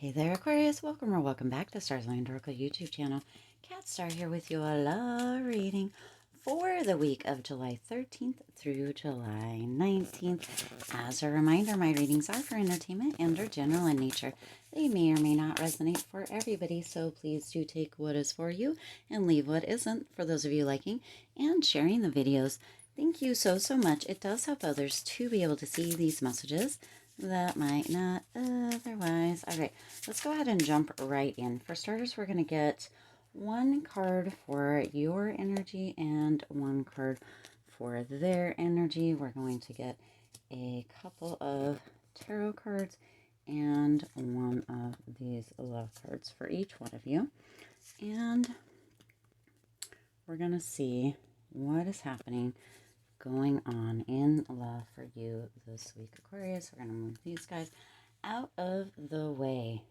Hey there, Aquarius. Welcome or welcome back to Stars Land Oracle YouTube channel. Cat Star here with you, a love reading for the week of July 13th through July 19th. As a reminder, my readings are for entertainment and are general in nature. They may or may not resonate for everybody, so please do take what is for you and leave what isn't for those of you liking and sharing the videos. Thank you so much. It does help others to be able to see these messages that might not otherwise. All right, let's go ahead and jump right in. For starters, we're going to get one card for your energy and one card for their energy. We're going to get a couple of tarot cards and one of these love cards for each one of you. And we're going to see what is happening going on in love for you this week, Aquarius. We're going to move these guys out of the way.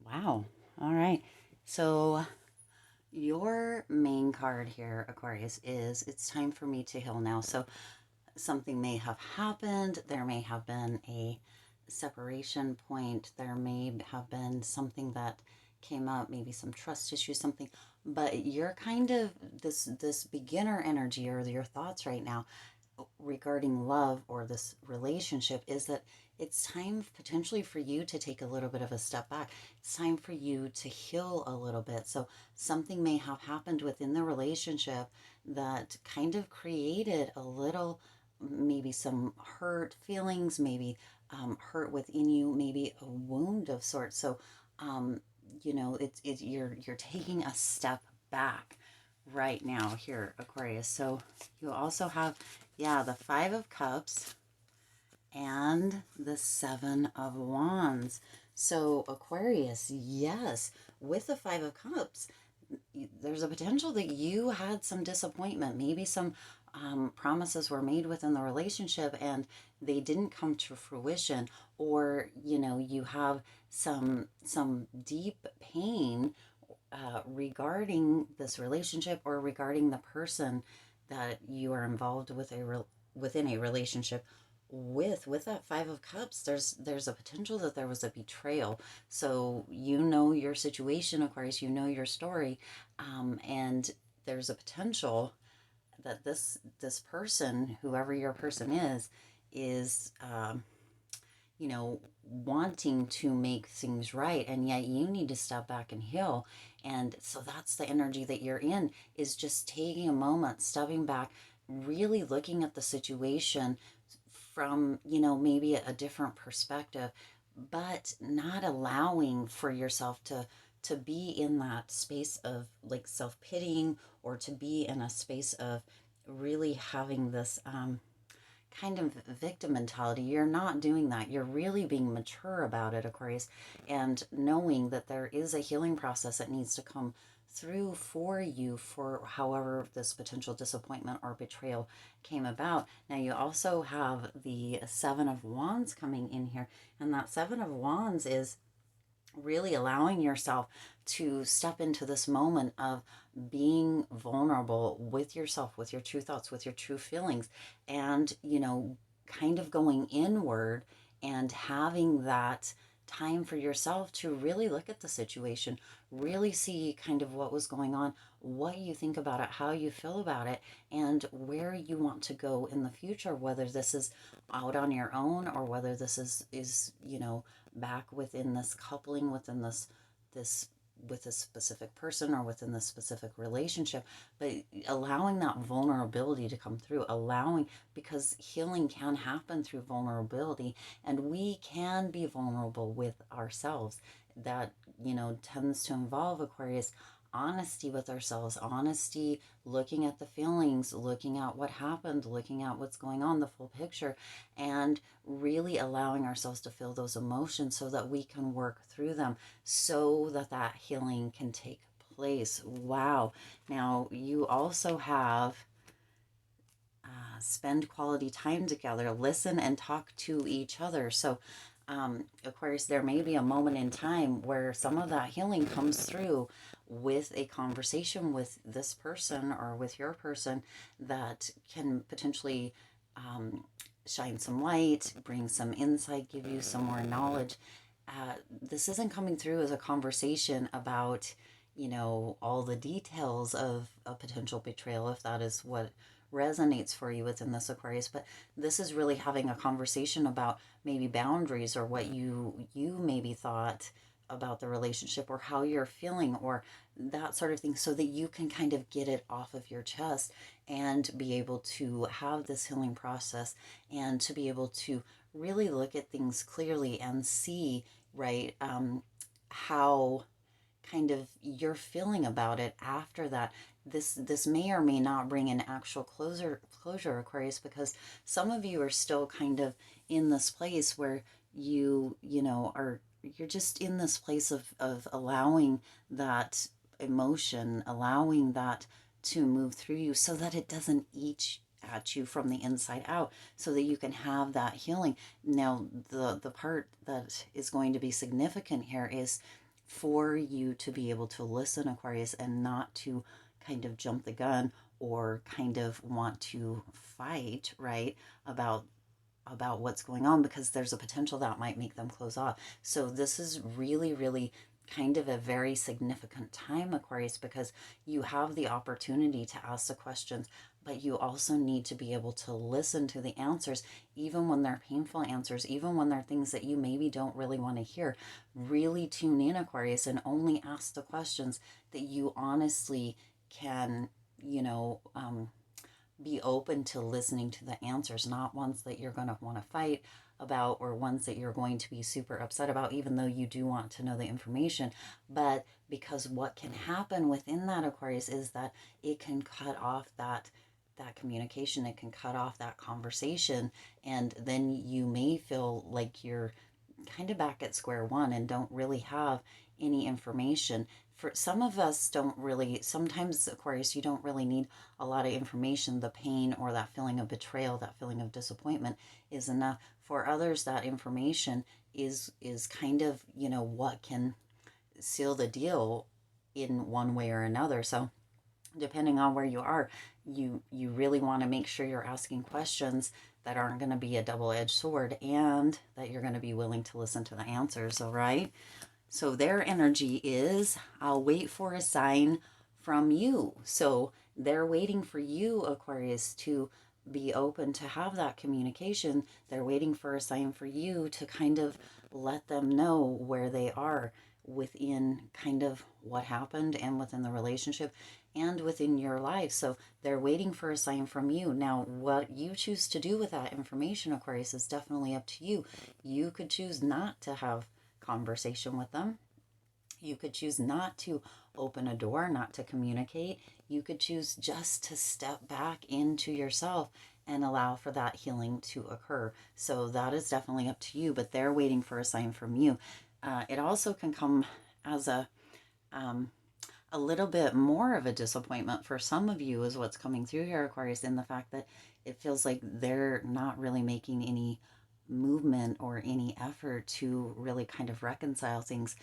Wow. All right. So your main card here, Aquarius, is it's time for me to heal now. So something may have happened. There may have been a separation point. There may have been something that came up, maybe some trust issues, something, but you're kind of this beginner energy, or your thoughts right now regarding love or this relationship is that it's time potentially for you to take a little bit of a step back. It's time for you to heal a little bit. So something may have happened within the relationship that kind of created a little, maybe some hurt feelings, maybe hurt within you, maybe a wound of sorts. So you know, you're taking a step back right now here, Aquarius. So you also have, yeah, the Five of Cups and the Seven of Wands. So Aquarius, yes, with the Five of Cups, there's a potential that you had some disappointment. Maybe some promises were made within the relationship and they didn't come to fruition, or you know, you have some deep pain regarding this relationship or regarding the person that you are involved with within a relationship with that Five of Cups. There's a potential that there was a betrayal. So you know your situation, Aquarius, you know your story, and there's a potential that this person, whoever your person is you know, wanting to make things right, and yet you need to step back and heal. And so that's the energy that you're in, is just taking a moment, stepping back, really looking at the situation from, you know, maybe a different perspective, but not allowing for yourself to be in that space of like self-pitying, or to be in a space of really having this kind of victim mentality. You're not doing that. You're really being mature about it, Aquarius, and knowing that there is a healing process that needs to come through for you, for however this potential disappointment or betrayal came about. Now you also have the Seven of Wands coming in here, and that Seven of Wands is really allowing yourself to step into this moment of being vulnerable with yourself, with your true thoughts, with your true feelings, and, you know, kind of going inward and having that time for yourself to really look at the situation, really see kind of what was going on, what you think about it, how you feel about it, and where you want to go in the future, whether this is out on your own or whether this is you know, back within this coupling, within this with a specific person or within this specific relationship. But allowing that vulnerability to come through, allowing, because healing can happen through vulnerability, and we can be vulnerable with ourselves. That, you know, tends to involve, Aquarius, honesty with ourselves, honesty, looking at the feelings, looking at what happened, looking at what's going on, the full picture, and really allowing ourselves to feel those emotions so that we can work through them, so that that healing can take place. Wow. Now you also have spend quality time together, listen and talk to each other. So Aquarius, there may be a moment in time where some of that healing comes through with a conversation with this person or with your person that can potentially shine some light, bring some insight, give you some more knowledge, this isn't coming through as a conversation about, you know, all the details of a potential betrayal, if that is what resonates for you within this Aquarius, but this is really having a conversation about maybe boundaries, or what you maybe thought about the relationship, or how you're feeling, or that sort of thing, so that you can kind of get it off of your chest and be able to have this healing process, and to be able to really look at things clearly and see, right, how kind of you're feeling about it after that. This may or may not bring an actual closure, Aquarius, because some of you are still kind of in this place where you know, are, you're just in this place of allowing that emotion, allowing that to move through you, so that it doesn't eat at you from the inside out, so that you can have that healing. Now, the part that is going to be significant here is for you to be able to listen, Aquarius, and not to kind of jump the gun, or kind of want to fight, right, about what's going on, because there's a potential that might make them close off. So this is really, really kind of a very significant time, Aquarius, because you have the opportunity to ask the questions, but you also need to be able to listen to the answers, even when they're painful answers, even when they're things that you maybe don't really want to hear. Really tune in, Aquarius, and only ask the questions that you honestly can, you know, be open to listening to the answers, not ones that you're going to want to fight about, or ones that you're going to be super upset about, even though you do want to know the information. But because what can happen within that, Aquarius, is that it can cut off that communication, it can cut off that conversation, and then you may feel like you're kind of back at square one and don't really have any information. For some of us, don't really, sometimes, Aquarius, you don't really need a lot of information. The pain, or that feeling of betrayal, that feeling of disappointment, is enough. For others, that information is kind of, you know, what can seal the deal in one way or another. So depending on where you are, you really want to make sure you're asking questions that aren't going to be a double-edged sword, and that you're going to be willing to listen to the answers. All right. So their energy is, I'll wait for a sign from you. So they're waiting for you, Aquarius, to be open to have that communication. They're waiting for a sign for you to kind of let them know where they are within kind of what happened, and within the relationship, and within your life. So they're waiting for a sign from you. Now, what you choose to do with that information, Aquarius, is definitely up to you. You could choose not to have conversation with them. You could choose not to open a door, not to communicate. You could choose just to step back into yourself and allow for that healing to occur. So that is definitely up to you, but they're waiting for a sign from you. It also can come as a little bit more of a disappointment for some of you, is what's coming through here, Aquarius, in the fact that it feels like they're not really making any movement or any effort to really kind of reconcile things.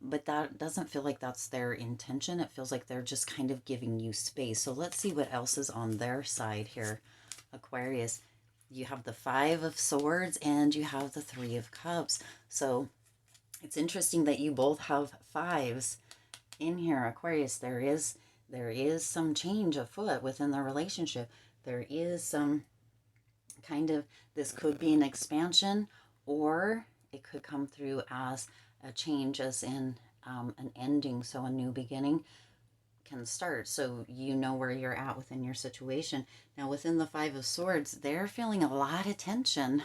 But that doesn't feel like that's their intention. It feels like they're just kind of giving you space. So let's see what else is on their side here, Aquarius. You have the Five of Swords and you have the Three of Cups. So it's interesting that you both have fives in here, Aquarius. There is some change afoot within the relationship. There is some kind of, this could be an expansion, or it could come through as a change, as in an ending. So a new beginning can start. So you know where you're at within your situation. Now, within the Five of Swords, they're feeling a lot of tension,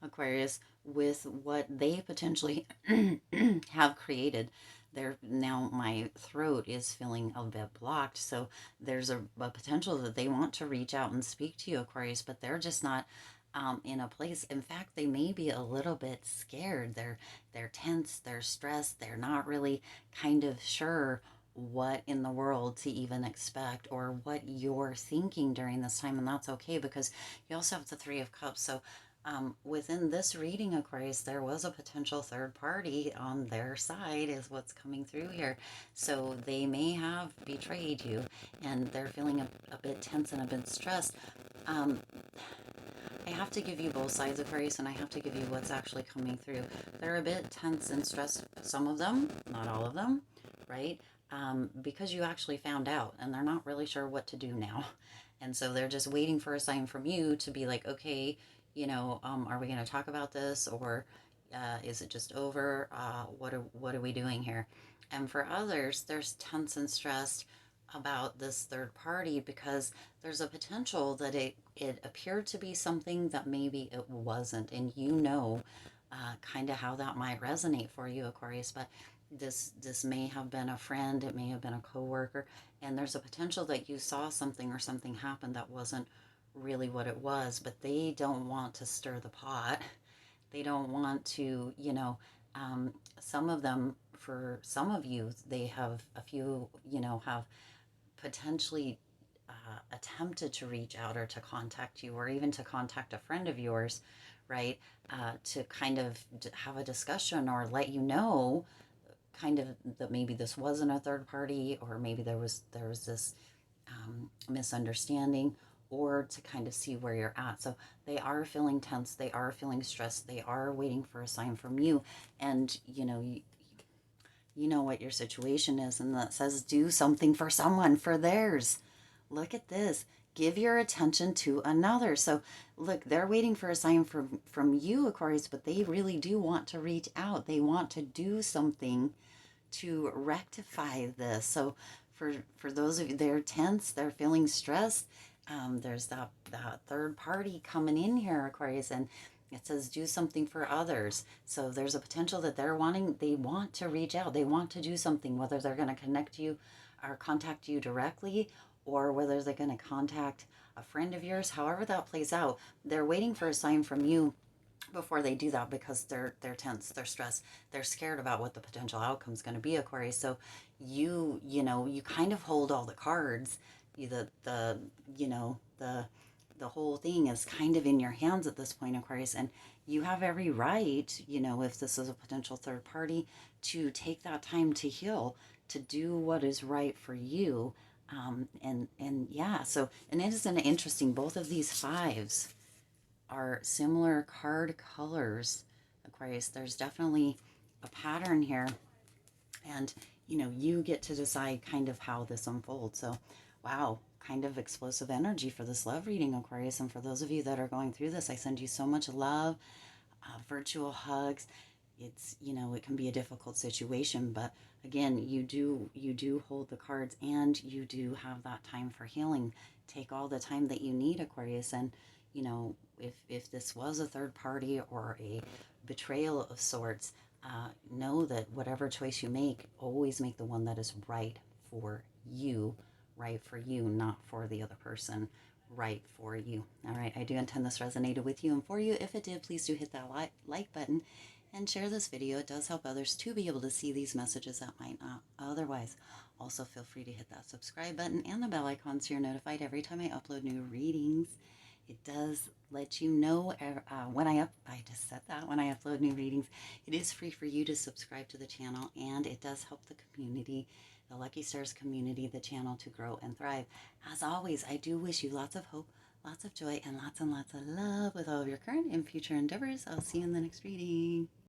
Aquarius, with what they potentially have created. Now my throat is feeling a bit blocked, so there's a potential that they want to reach out and speak to you, Aquarius, but they're just not in a place. In fact, they may be a little bit scared. They're tense, they're stressed, they're not really kind of sure what in the world to even expect, or what you're thinking during this time. And that's okay, because you also have the Three of Cups. So within this reading, Aquarius, there was a potential third party on their side, is what's coming through here. So they may have betrayed you, and they're feeling a bit tense and a bit stressed. I have to give you both sides, Aquarius, and I have to give you what's actually coming through. They're a bit tense and stressed, some of them, not all of them, right? Because you actually found out and they're not really sure what to do now. And so they're just waiting for a sign from you to be like, okay, are we going to talk about this, or is it just over? What are we doing here? And for others, there's tense and stressed about this third party because there's a potential that it appeared to be something that maybe it wasn't, and kind of how that might resonate for you, Aquarius. But this may have been a friend, it may have been a coworker, and there's a potential that you saw something or something happen that wasn't really what it was, but they don't want to stir the pot. They don't want to, some of them, for some of you, they have a few, have potentially attempted to reach out or to contact you, or even to contact a friend of yours, right? To kind of have a discussion or let you know kind of that maybe this wasn't a third party, or maybe there was this misunderstanding, or to kind of see where you're at. So they are feeling tense, they are feeling stressed, they are waiting for a sign from you. And you know what your situation is, and that says do something for someone, for theirs. Look at this. Give your attention to another. So look, they're waiting for a sign from you, Aquarius, but they really do want to reach out. They want to do something to rectify this. So for those of you, they're tense, they're feeling stressed. There's that third party coming in here, Aquarius, and it says do something for others. So there's a potential that they want to reach out, they want to do something, whether they're going to connect you or contact you directly, or whether they're going to contact a friend of yours. However that plays out, they're waiting for a sign from you before they do that, because they're tense, they're stressed, they're scared about what the potential outcome is going to be, Aquarius. So you kind of hold all the cards. The you know the whole thing is kind of in your hands at this point, Aquarius, and you have every right, if this is a potential third party, to take that time to heal, to do what is right for you. And yeah, so, and it is an interesting, both of these fives are similar card colors, Aquarius. There's definitely a pattern here, and you get to decide kind of how this unfolds. So, wow, kind of explosive energy for this love reading, Aquarius. And for those of you that are going through this, I send you so much love, virtual hugs. It's, it can be a difficult situation, but again, you do hold the cards, and you do have that time for healing. Take all the time that you need, Aquarius. And if this was a third party or a betrayal of sorts, know that whatever choice you make, always make the one that is right for you, right for you, not for the other person, right for you. All right, I do intend this resonated with you and for you. If it did, please do hit that like button and share this video. It does help others to be able to see these messages that might not otherwise. Also, feel free to hit that subscribe button and the bell icon so you're notified every time I upload new readings. It does let you know I just said that, when I upload new readings. It is free for you to subscribe to the channel, and it does help the community, the Lucky Stars community, the channel, to grow and thrive. As always, I do wish you lots of hope, lots of joy, and lots of love with all of your current and future endeavors. I'll see you in the next reading.